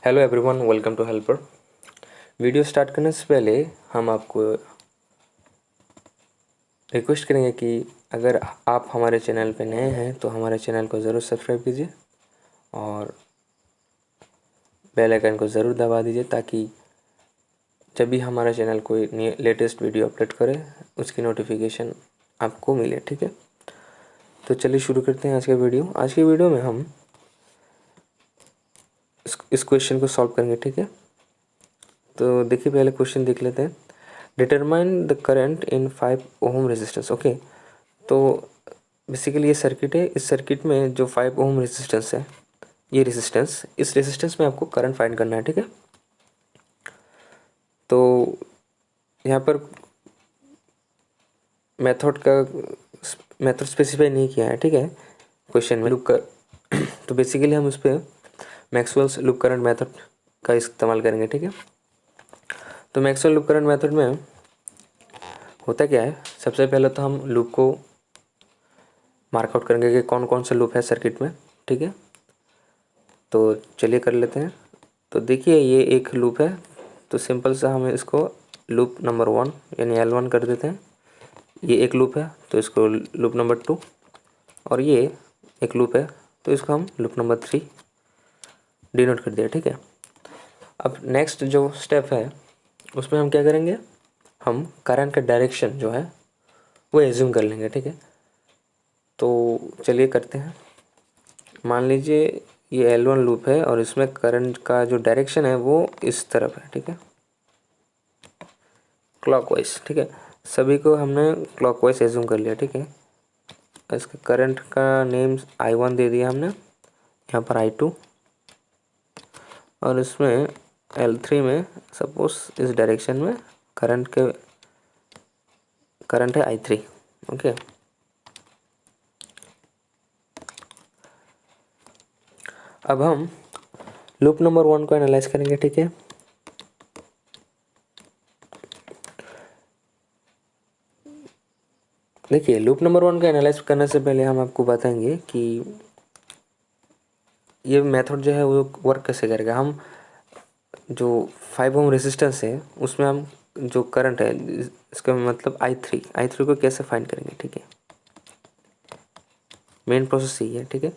Hello everyone, welcome to helper. Video start करने से पहले हम आपको रिक्वेस्ट करेंगे कि अगर आप हमारे चैनल पे नए हैं तो हमारे चैनल को ज़रूर सब्सक्राइब कीजिए और बेल आइकन को ज़रूर दबा दीजिए ताकि जब भी हमारा चैनल कोई लेटेस्ट वीडियो अपलोड करे उसकी नोटिफिकेशन आपको मिले। ठीक है, तो चलिए शुरू करते हैं आज का वीडियो। आज के वीडियो में हम इस क्वेश्चन को सॉल्व करेंगे। ठीक है, तो देखिए पहले क्वेश्चन देख लेते हैं। Determine the current in 5 ohm resistance. Okay, तो बेसिकली ये सर्किट है। इस सर्किट में जो 5 ओम रेजिस्टेंस है, ये रेजिस्टेंस, इस रेजिस्टेंस में आपको करंट फाइंड करना है। ठीक है, तो यहाँ पर मेथड स्पेसिफाई नहीं किया है। ठीक है, क्वेश्चन में लूप कर तो बेसिकली हम उस पर मैक्सवेल्स लूप करंट मेथड का इस्तेमाल करेंगे। ठीक है, तो मैक्सवेल लूप करंट मेथड में होता क्या है, सबसे पहले तो हम लूप को मार्कआउट करेंगे कि कौन कौन सा लूप है सर्किट में। ठीक है, तो चलिए कर लेते हैं। तो देखिए ये एक लूप है, तो सिंपल सा हम इसको लूप नंबर 1 यानी L1 कर देते हैं। ये एक लूप है तो इसको लूप नंबर 2, और ये एक लूप है तो इसको हम लूप नंबर 3 डिनोट कर दिया। ठीक है, अब नेक्स्ट जो स्टेप है उसमें हम क्या करेंगे, हम करंट का डायरेक्शन जो है वो एज्यूम कर लेंगे। ठीक है, तो चलिए करते हैं। मान लीजिए ये L1 लूप है और इसमें करंट का जो डायरेक्शन है वो इस तरफ है। ठीक है, क्लॉकवाइज। ठीक है, सभी को हमने क्लॉकवाइज एज्यूम कर लिया। ठीक है, इसके करंट का नेम I1 दे दिया हमने, यहाँ पर I2, और इसमें L3 में सपोज इस डायरेक्शन में करंट है I3। ओके, अब हम लूप नंबर 1 को एनालाइज करेंगे। ठीक है, देखिए लूप नंबर 1 को एनालाइज करने से पहले हम आपको बताएंगे कि ये मेथड जो है वो वर्क कैसे करेगा। हम जो 5 ओम रेजिस्टेंस है उसमें हम जो करंट है, इसका मतलब I3 को कैसे फाइंड करेंगे। ठीक है, मेन प्रोसेस यही है। ठीक है,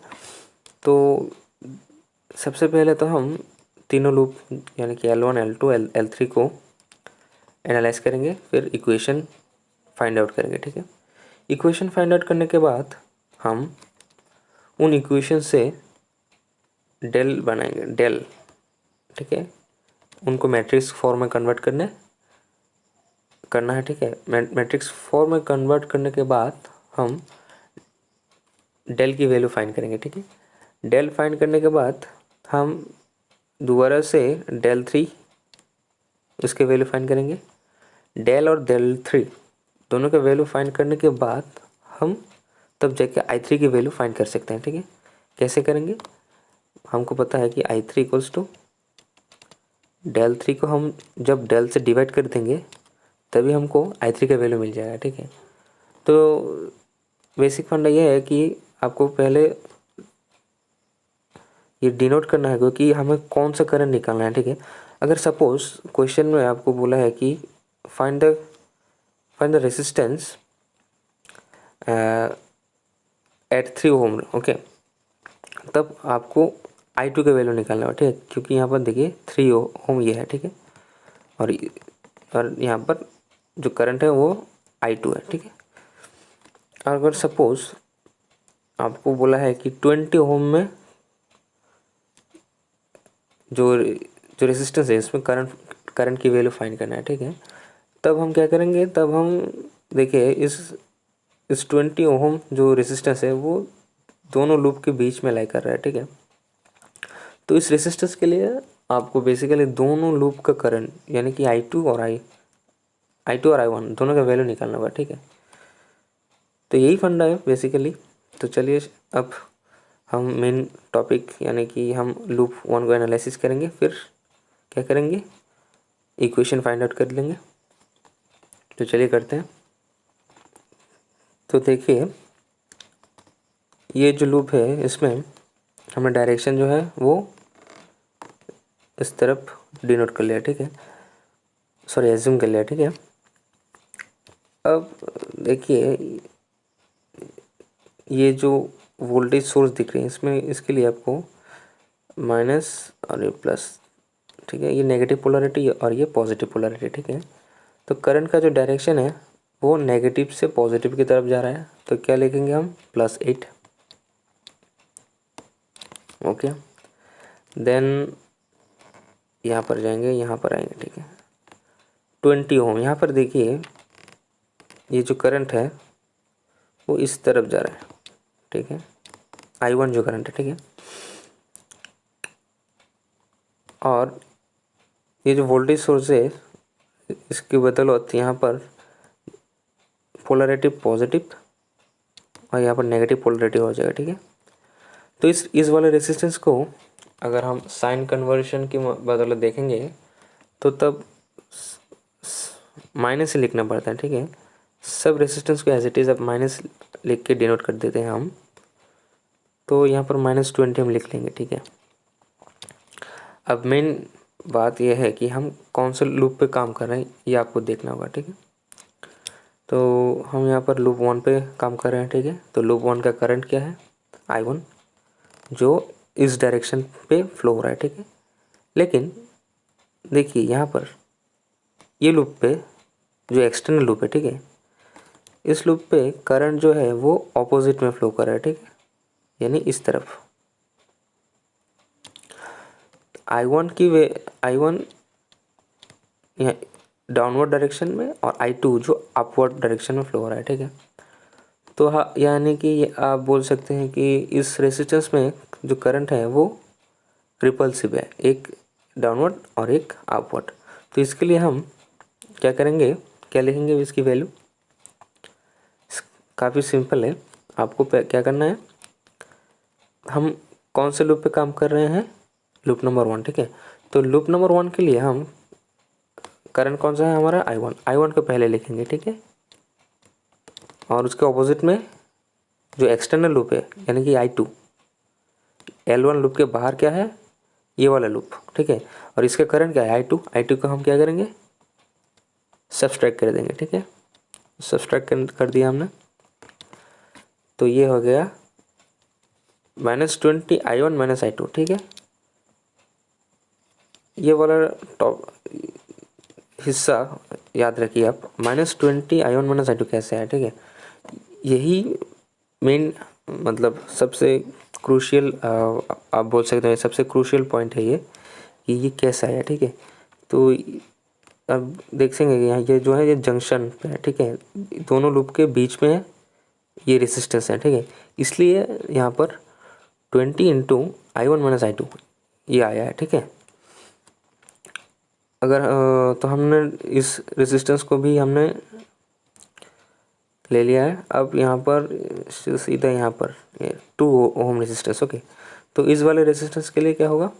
तो सबसे पहले तो हम तीनों लूप यानी कि L1 L2 L3 को एनालाइज करेंगे, फिर इक्वेशन फाइंड आउट करेंगे। ठीक है, इक्वेशन फाइंड आउट करने के बाद हम उन इक्वेशन से डेल बनाएंगे, डेल। ठीक है, उनको मैट्रिक्स फॉर्म में कन्वर्ट करना है। ठीक है, मैट्रिक्स फॉर्म में कन्वर्ट करने के बाद हम डेल की वैल्यू फाइंड करेंगे। ठीक है, डेल फाइंड करने के बाद हम दोबारा से del3 उसके वैल्यू फाइंड करेंगे। डेल और del3 दोनों के वैल्यू फाइंड करने के बाद हम तब जाके I3 की वैल्यू फाइंड कर सकते हैं। ठीक है, कैसे करेंगे, हमको पता है कि I3 इक्वल्स टू del3 को हम जब डेल से डिवाइड कर देंगे तभी हमको I3 का वैल्यू मिल जाएगा। ठीक है, तो बेसिक फंडा ये है कि आपको पहले ये डिनोट करना है क्योंकि हमें कौन सा करंट निकालना है। ठीक है, अगर सपोज क्वेश्चन में आपको बोला है कि find the resistance at 3 ohm, okay, तब आपको I2 का वैल्यू निकालना है। ठीक है, क्योंकि यहाँ पर देखिए 3 ओम ये है। ठीक है, और यहाँ पर जो करंट है वो I2 है। ठीक है, अगर सपोज आपको बोला है कि 20 ओम में जो जो रेजिस्टेंस है इसमें करंट की वैल्यू फाइंड करना है। ठीक है, तब हम क्या करेंगे, तब हम देखिए इस 20 ओम जो रेजिस्टेंस है वो दोनों लूप के बीच में लाई कर रहा है। ठीक है, तो इस रेजिस्टेंस के लिए आपको बेसिकली दोनों लूप का करंट यानी कि I2 और I1 दोनों का वैल्यू निकालना होगा। ठीक है, तो यही फंडा है बेसिकली। तो चलिए अब हम मेन टॉपिक यानी कि हम लूप 1 को एनालिसिस करेंगे, फिर क्या करेंगे, इक्वेशन फाइंड आउट कर लेंगे। तो चलिए करते हैं। तो देखिए ये जो लूप है इसमें हमें डायरेक्शन जो है वो इस तरफ डिनोट कर लिया, ठीक है, सॉरी एज्यूम कर लिया, ठीक है। अब देखिए ये जो वोल्टेज सोर्स दिख रहे हैं इसमें, इसके लिए आपको माइनस और ये प्लस, ठीक है, ये नेगेटिव पोलैरिटी और ये पॉजिटिव पोलैरिटी, ठीक है। तो करंट का जो डायरेक्शन है वो नेगेटिव से पॉजिटिव की तरफ जा रहा है, तो क्या लिखेंगे हम +8, ओके। देन यहाँ पर जाएंगे, यहाँ पर आएंगे, ठीक है, 20 ओम। यहाँ पर देखिए ये जो करंट है वो इस तरफ जा रहा है, ठीक है, I1 जो करंट है, ठीक है। और ये जो वोल्टेज सोर्स है इसकी बदौलत यहाँ पर पोलैरिटी पॉजिटिव और यहाँ पर नेगेटिव पोलैरिटी हो जाएगा, ठीक है। तो इस वाले रेसिस्टेंस को अगर हम साइन कन्वर्शन की बदौलत देखेंगे तो तब माइनस से लिखना पड़ता है, ठीक है। सब रेसिस्टेंस को एज इट इज़ अब माइनस लिख के डिनोट कर देते हैं हम, तो यहाँ पर -20 हम लिख लेंगे, ठीक है। अब मेन बात यह है कि हम कौन से लूप पे काम कर रहे हैं ये आपको देखना होगा, ठीक है। तो हम यहाँ पर लूप 1 पे काम कर रहे हैं, ठीक है। तो लूप 1 का करंट क्या है I1, जो इस डायरेक्शन पे फ्लो हो रहा है, ठीक है। लेकिन देखिए यहाँ पर ये लूप पे जो एक्सटर्नल लूप है, ठीक है, इस लूप पे करंट जो है वो ऑपोजिट में फ्लो कर रहा है, ठीक है, यानी इस तरफ I1 यहाँ डाउनवर्ड डायरेक्शन में और I2 जो अपवर्ड डायरेक्शन में फ्लो हो रहा है, ठीक है। तो हाँ, यानी कि आप बोल सकते हैं कि इस रेसिस्टेंस में जो करंट है वो रिपल्सिव है, एक डाउनवर्ड और एक अपवर्ड। तो इसके लिए हम क्या करेंगे, क्या लिखेंगे इसकी वैल्यू, काफ़ी सिंपल है। आपको क्या करना है, हम कौन से लूप पे काम कर रहे हैं, लूप नंबर 1, ठीक है। तो लूप नंबर 1 के लिए हम करंट कौन सा है हमारा I1 को पहले लिखेंगे, ठीक है। और उसके ऑपोजिट में जो एक्सटर्नल लूप है यानी कि I2, L1 लूप के बाहर क्या है ये वाला लूप, ठीक है। और इसका करंट क्या है I2 को हम क्या करेंगे सब्सट्रैक्ट कर देंगे, ठीक है। सब्सट्रैक्ट कर दिया हमने, तो ये हो गया -20 I1 -I2, ठीक है। ये वाला टॉप हिस्सा याद रखिए आप, -20 I1 -I2 कैसे है, ठीक है। यही मेन मतलब सबसे क्रूशियल आप बोल सकते हैं सबसे क्रूशियल पॉइंट है ये कि ये कैसा है, ठीक है। तो अब देखेंगे कि यहाँ ये जो है ये जंक्शन पे है, ठीक है, दोनों लूप के बीच में ये रेसिस्टेंस है, ठीक है। इसलिए यहाँ पर 20 × I1 - I2 ये आया है, ठीक है। अगर तो हमने इस रेसिस्टेंस को भी हमने ले लिया है। अब यहाँ पर सीधा यहाँ पर 2 ओम रेसिस्टेंस, ओके। तो इस वाले रेसिस्टेंस के लिए क्या होगा,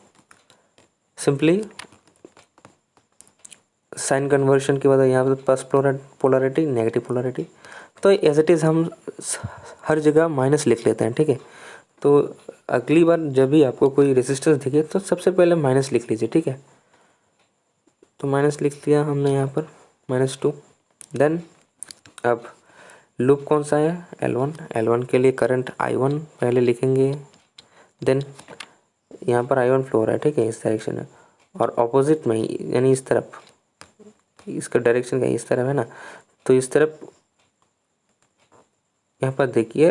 सिंपली साइन कन्वर्शन के बाद यहाँ पर प्लस पोलैरिटी नेगेटिव पोलैरिटी, तो एज इट इज़ हम हर जगह माइनस लिख लेते हैं, ठीक है। तो अगली बार जब भी आपको कोई रेसिस्टेंस दिखे तो सबसे पहले माइनस लिख लीजिए, ठीक है। तो माइनस लिख लिया हमने यहाँ पर -2। देन अब लूप कौन सा है L1 के लिए करंट I1 पहले लिखेंगे। देन यहाँ पर I1 फ्लो हो रहा है, ठीक है, इस डायरेक्शन में, और ऑपोजिट में यानी इस तरफ, इसका डायरेक्शन क्या इस तरफ है ना, तो इस तरफ यहाँ पर देखिए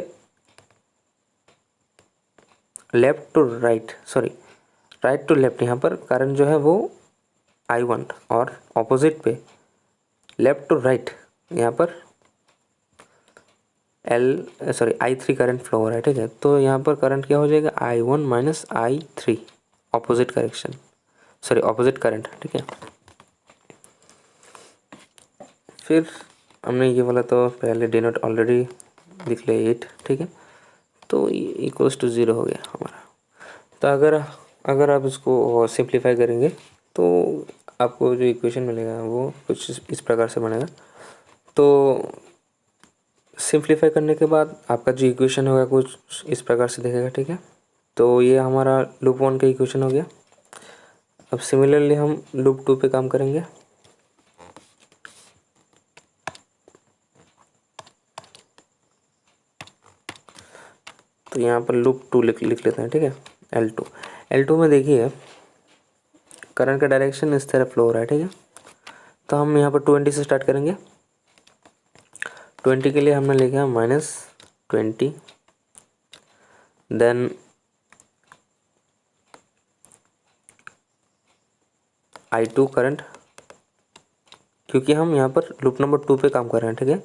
left to right, sorry right to left, यहाँ पर करंट जो है वो I1 और ऑपोजिट पे लेफ्ट टू राइट यहाँ पर I3 करंट फ्लो हो रहा है, ठीक है। तो यहाँ पर करंट क्या हो जाएगा I1 - I3 opposite correction, sorry opposite current, ठीक है। फिर हमने ये वाला तो पहले डिनोट ऑलरेडी लिख लिया 8, ठीक है। तो इक्वल्स टू 0 हो गया हमारा। तो अगर आप इसको सिंप्लीफाई करेंगे तो आपको जो इक्वेशन मिलेगा वो कुछ इस प्रकार से बनेगा। तो सिंप्लीफाई करने के बाद आपका जो इक्वेशन होगा कुछ इस प्रकार से दिखेगा, ठीक है। तो ये हमारा लूप 1 का इक्वेशन हो गया। अब सिमिलरली हम लूप 2 पे काम करेंगे। तो यहाँ पर लूप 2 लिख लेते हैं, ठीक है। L2 में देखिए करंट का डायरेक्शन इस तरह फ्लो हो रहा है, ठीक है। तो हम यहाँ पर 20 से स्टार्ट करेंगे। 20 के लिए हमने लिखा -20, देन I2 करंट, क्योंकि हम यहाँ पर लूप नंबर 2 पे काम कर रहे हैं, ठीक है।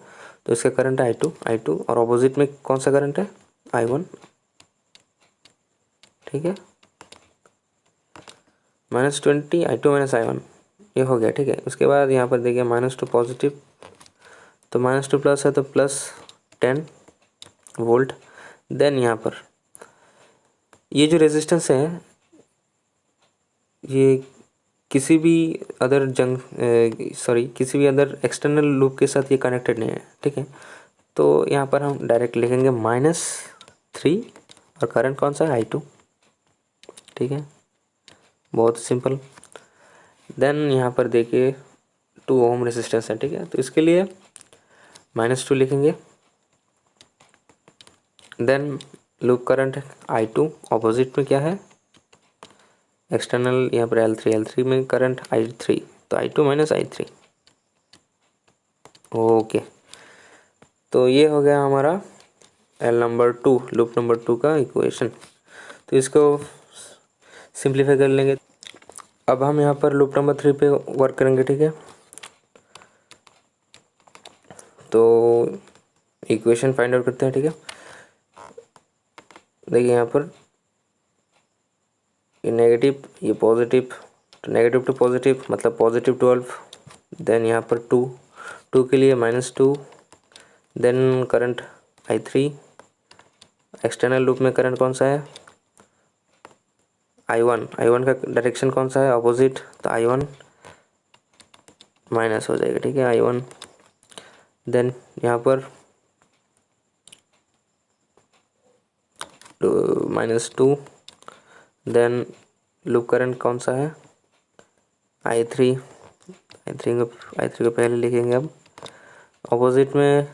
तो इसका करंट है I2 और ऑपोजिट में कौन सा करंट है, I1, ठीक है। -20 I2 -I1 ये हो गया, ठीक है। उसके बाद यहाँ पर देखिए -2 पॉजिटिव, तो -2 प्लस है तो +10 वोल्ट। देन यहाँ पर ये जो रेजिस्टेंस है ये किसी भी अदर किसी भी अदर एक्सटर्नल लूप के साथ ये कनेक्टेड नहीं है, ठीक है। तो यहाँ पर हम डायरेक्ट लिखेंगे -3 और करंट कौन सा है, I2, ठीक है, बहुत सिंपल। देन यहाँ पर देखिए 2 ओम रेजिस्टेंस है, ठीक है। तो इसके लिए -2 लिखेंगे। Then loop current I2, opposite में क्या है, एक्सटर्नल, यहाँ पर L3 में करंट I3, तो I2 -I3, ओके। तो ये हो गया हमारा लूप नंबर 2 का इक्वेशन। तो इसको सिंप्लीफाई कर लेंगे। अब हम यहाँ पर लूप नंबर 3 पे वर्क करेंगे, ठीक है। तो इक्वेशन फाइंड आउट करते हैं, ठीक है। देखिए यहाँ पर ये नेगेटिव, ये पॉजिटिव, तो नेगेटिव टू पॉजिटिव मतलब +12। देन यहाँ पर 2 के लिए -2। Then current I3, external loop में करंट कौन सा है, I1 का डायरेक्शन कौन सा है, अपोजिट, तो I1 माइनस हो जाएगा, ठीक है, I1। देन यहाँ पर -2। देन लूप करंट कौन सा है, I3 को पहले लिखेंगे। अब अपोजिट में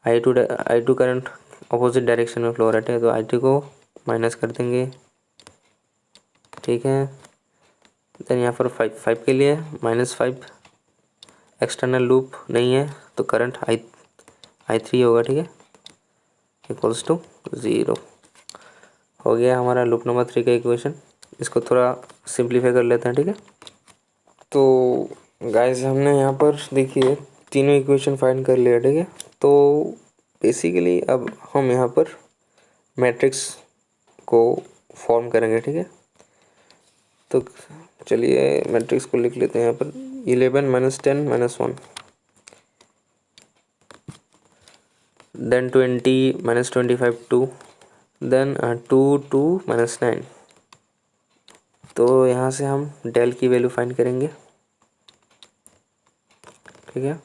I2 करंट अपोजिट डायरेक्शन में फ्लो रहता है, तो I2 को माइनस कर देंगे, ठीक है। देन यहाँ पर 5 के लिए -5, एक्सटर्नल लूप नहीं है तो करंट I3 होगा, ठीक है, इक्वल्स टू 0। हो गया हमारा लूप नंबर 3 का इक्वेशन। इसको थोड़ा सिंप्लीफाई कर लेते हैं, ठीक है। तो गाइस हमने यहाँ पर देखिए तीनों इक्वेशन फाइंड कर लिया, ठीक है। तो बेसिकली अब हम यहाँ पर मैट्रिक्स को फॉर्म करेंगे, ठीक है। तो चलिए मैट्रिक्स को लिख लेते हैं यहाँ पर 11 -10 -1, देन 20 -25 2, देन 2 2 -9। तो यहाँ से हम डेल की वैल्यू फाइंड करेंगे, ठीक है।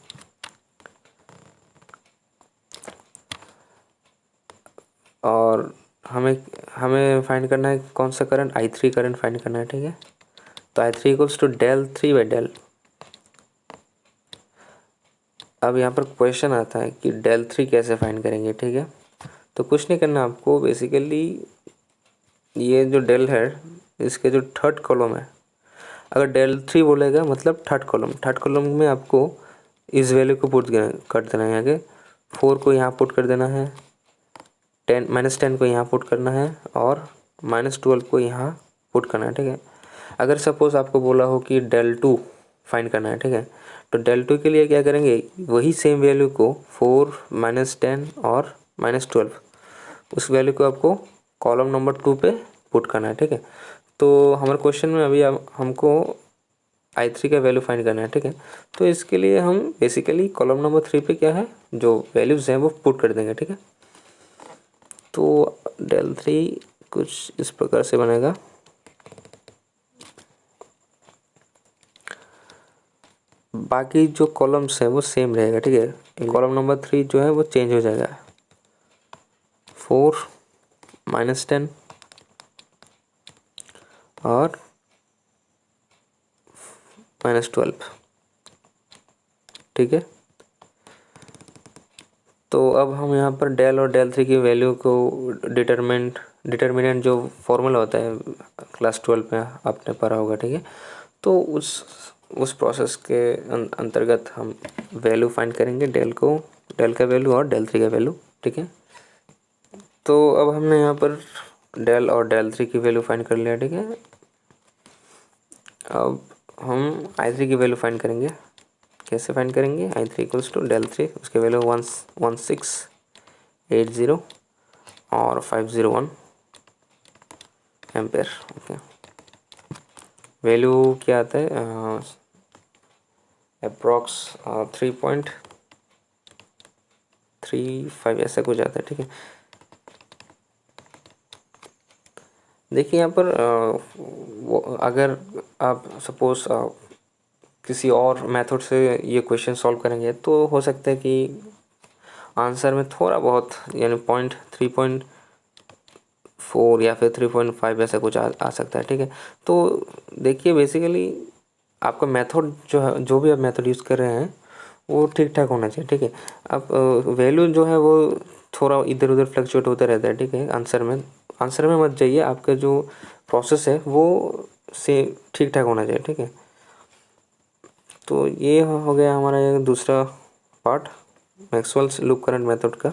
और हमें फाइंड करना है कौन सा करंट, I3 करंट फाइंड करना है, ठीक है। तो I3 इक्वल्स टू del3/del। अब यहाँ पर क्वेश्चन आता है कि del3 कैसे फाइंड करेंगे, ठीक है। तो कुछ नहीं करना आपको, बेसिकली ये जो डेल है इसके जो थर्ड कॉलम है, अगर del3 बोलेगा मतलब थर्ड कॉलम में आपको इस वैल्यू को पुट कर देना है, आगे 4 को यहाँ पुट कर देना है, -10 को यहाँ पुट करना है और -12 को यहाँ पुट करना है, ठीक है। अगर सपोज आपको बोला हो कि del2 फाइंड करना है, ठीक है, तो del2 के लिए क्या करेंगे, वही सेम वैल्यू को 4 -10 और -12 उस वैल्यू को आपको कॉलम नंबर 2 पे पुट करना है, ठीक है। तो हमारे क्वेश्चन में अभी हमको I3 का वैल्यू फाइंड करना है, ठीक है। तो इसके लिए हम बेसिकली कॉलम नंबर 3 पे क्या है जो वैल्यूज़ हैं वो पुट कर देंगे, ठीक है। तो del3 कुछ इस प्रकार से बनेगा, बाकी जो कॉलम्स हैं वो सेम रहेगा, ठीक है। कॉलम नंबर 3 जो है वो चेंज हो जाएगा, 4 -10 और -12। ठीक है, तो अब हम यहाँ पर डेल और डेल 3 की वैल्यू को डिटर्मिनेंट जो फॉर्मूला होता है क्लास 12 में आपने पढ़ा होगा। ठीक है, तो उस प्रोसेस के अंतर्गत हम वैल्यू फाइंड करेंगे, डेल का वैल्यू और डेल 3 का वैल्यू। ठीक है, तो अब हमने यहाँ पर डेल और डेल 3 की वैल्यू फाइंड कर लिया। ठीक है, अब हम I3 की वैल्यू फाइंड करेंगे। कैसे फाइंड करेंगे? I3 इक्वल्स टू डेल 3, उसके वैल्यू 1680 और 501 एम्पेयर। ओके, वैल्यू क्या आता है? अप्रॉक्स 3.35 ऐसा कुछ आता है। ठीक है, देखिए यहाँ पर अगर आप सपोज किसी और मेथड से ये क्वेश्चन सॉल्व करेंगे तो हो सकता है कि आंसर में थोड़ा बहुत यानी 3.4 या फिर 3.5 ऐसा कुछ आ सकता है। ठीक है, तो देखिए बेसिकली आपका मेथड जो है, जो भी आप मेथड यूज़ कर रहे हैं वो ठीक ठाक होना चाहिए। ठीक है, अब वैल्यू जो है वो थोड़ा इधर उधर फ्लक्चुएट होता रहता है। ठीक है, आंसर में मत जाइए, आपका जो प्रोसेस है वो से ठीक ठाक होना चाहिए। ठीक है, तो ये हो गया हमारा दूसरा part Maxwell's loop current method का।